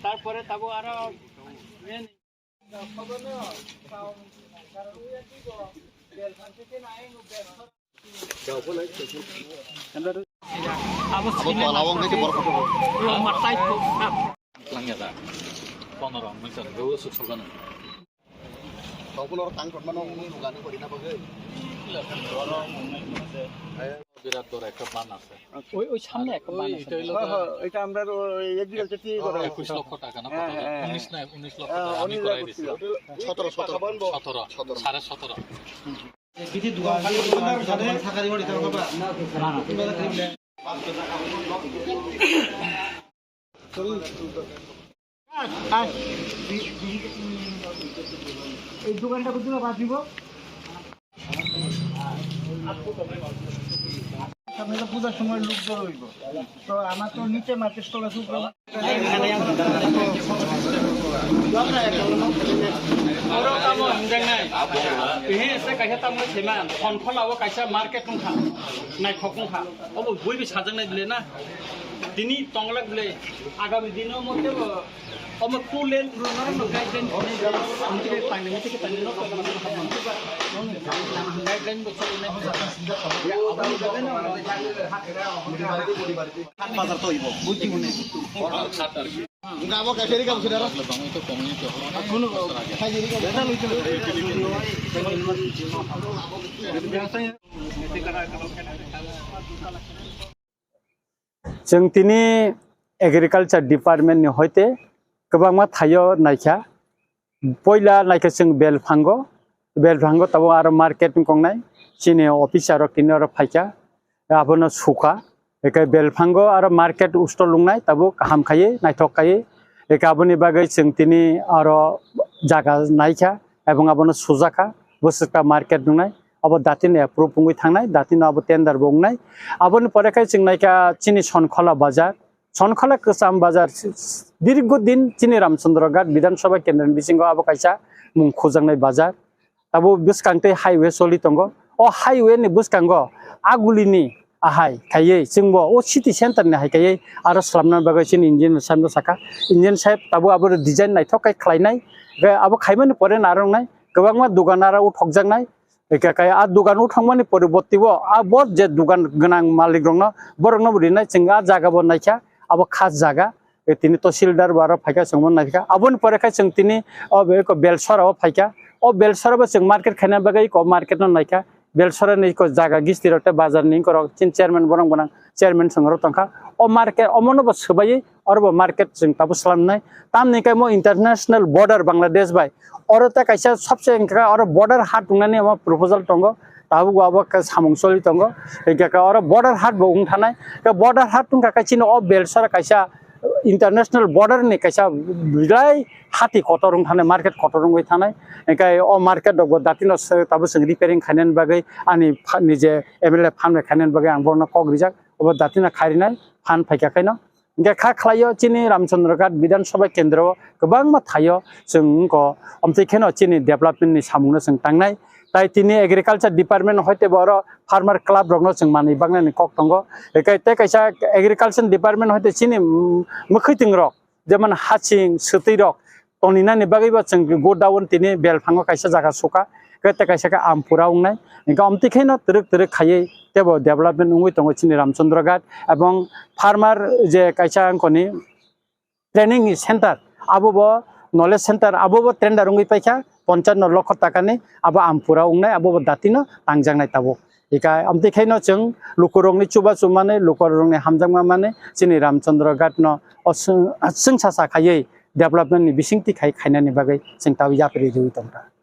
তারপরে তাবো আর বিরাট বড় একটা প্ল্যান আছে ওই সামনে একটা প্ল্যান আছে এটা আমরা এগ্রিকালচার থেকে করা 21 লক্ষ টাকা না 19 না 19 লক্ষ টাকা আমি করাই দিছি 17 17.5 বিধি দোকান থাকারি বাড়ি তার বাবা এই দোকানটা কত টাকা দিব পূজার সময় লোক জড়ো হইব তো আমার তো নিচে মার্কেট স্টল আছে দিনই টংলাক দিলে আগামী দিনের মধ্যে আমার কুলেন গাইডলাইন গাইডলাইন বাজার তো হইব বুঝি মনে গাবো কাছেরি গাবো সেটা আমি তো কমিউনিটি কোনো খাইরি जों दिनै एग्रिकालचार डिपार्टमेन्टनि हयते गोबां थायो नायखा पयला नायखा जों बेलफांगो तब आरो मार्केटिं कंनाय चिनि अफिसार किनो फायखा आबोनो सुखा एके बेलफांगो आरो मार्केट उस्टल लुंनाय तब हामखायो नायथखायो एके आबोनि बागै जों दिनै आरो जागा नायखा एबं आबोनो सुजाखा बोसोरका मार्केट लुंनाय अब दातिन एप्रुव पुंगै थांनाय दातिन अब टेन्डार बुंनाय आबोनि परेखाय जों नायखा चिनि सनखला गोसाम बाजार दीर्घ दिन चिनि रामचंद्रघाट विधानसभा केन्द्र बिसिंग अब कायसा मुं खोजांनाय बाजार तब बिसकांते हाईवे सलि दंग अ हाईवे नि बिसकांग आगुलिनि आहाय खायै जोंबो अ सिटी सेन्टर नि हायखायै आरो स्लाबना बागै चिनि इंजिन सामनो साखा इंजिन साहेब तब अब डिजाइन नायथखाय खलायनाय अब खायमानि परे नारंनाय गोबांमा दुकानारा उठकजांनाय एकाय आ दुकान उठंमानि परिबर्तिबो आ बहुत जे दुकान गोनां मालिक दंनो बरंनो बुरिनाय जोंगा जागाबो नायखा अब खास जागा तिनि तहसिलदार बारो फायखा जोंमोन नायखा आबोनि परेखाय जों तिनि अब बेलसराव फायखा अ बेलसराबो जों मार्केट खायना बागै को मार्केट न नायखा बेलसरानि को जागा गिस्तिरते बाजारनि कर चिन चेयरमैन बरं चेयरमैन संग्र तंखा अ मार्केट अमनबो सोबायै अरबो मार्केट जों ताबो सलामनाय तामनिकाय मो इंटरनेशनल बॉर्डर बांग्लादेश बाय और कैसा सबसे और बॉर्डर हाट बुंनानै अब प्रपोजल दंग ताबो अब सामंसलि दंग और बॉर्डर हाट बुं थानाय बॉर्डर हाट तुंगा कैसिन अ बेलसर कैसा इंटरनेशनल बॉर्डर नि कैसा बिलाय हाथि खतरं थानाय मार्केट खतरं गय थानाय एकाय अ मार्केट दग दातिन ताबो जों रिपेयरिंग खायनान बागै आनि निजे एमएलए फान खायनान बागै आं बरनो कग्रिजाक अब दातिना खारिनाय फान फायखाखैनो खा खलायो चिनि रामचंद्रघाट विधानसभा केन्द्र गोबां थायो जों अमथिखेनो चिनि डेभलपमेन्टनि सामुंनो जों थांनाय ताई तिनि एग्रिकालचार डिपार्टमेन्ट हयते बर फार्मार क्लाब रंनो जों मानि बांनानि कक दंग एकायते कैसा एग्रिकालचार डिपार्टमेन्ट हयते चिनि मखैतिं रक जेमन हासिं सतै रक तनिनानि बागैबो जों गोडाउन तिनि बेलफांगो कैसा जागा सुखा कते कैसा का आमपुरा उंनाय अमथिखेनो तरक खायै तेबो डेभलपमेन्ट उंगै दंग चिनि रामचंद्रघाट एवं फार्मार जे कैसा अंकनि ट्रेनिंग सेंटर आबो नॉलेज सेंटर आबो टेंडर उंगै पाइखा 55 लाख टाकानि आबो आमपुरा उंनाय आबो दातिनो तांजांनाय ताबो एका अमथिखेनो जों लुकुरंनि चुबा चुमाने लुकुरंनि हामजांमा माने चिनि रामचंद्रघाट न असं सासा खायै डेभलपमेन्टनि बिसिंथि खायनानि बागै जों ताबो यापरि दुइ दंता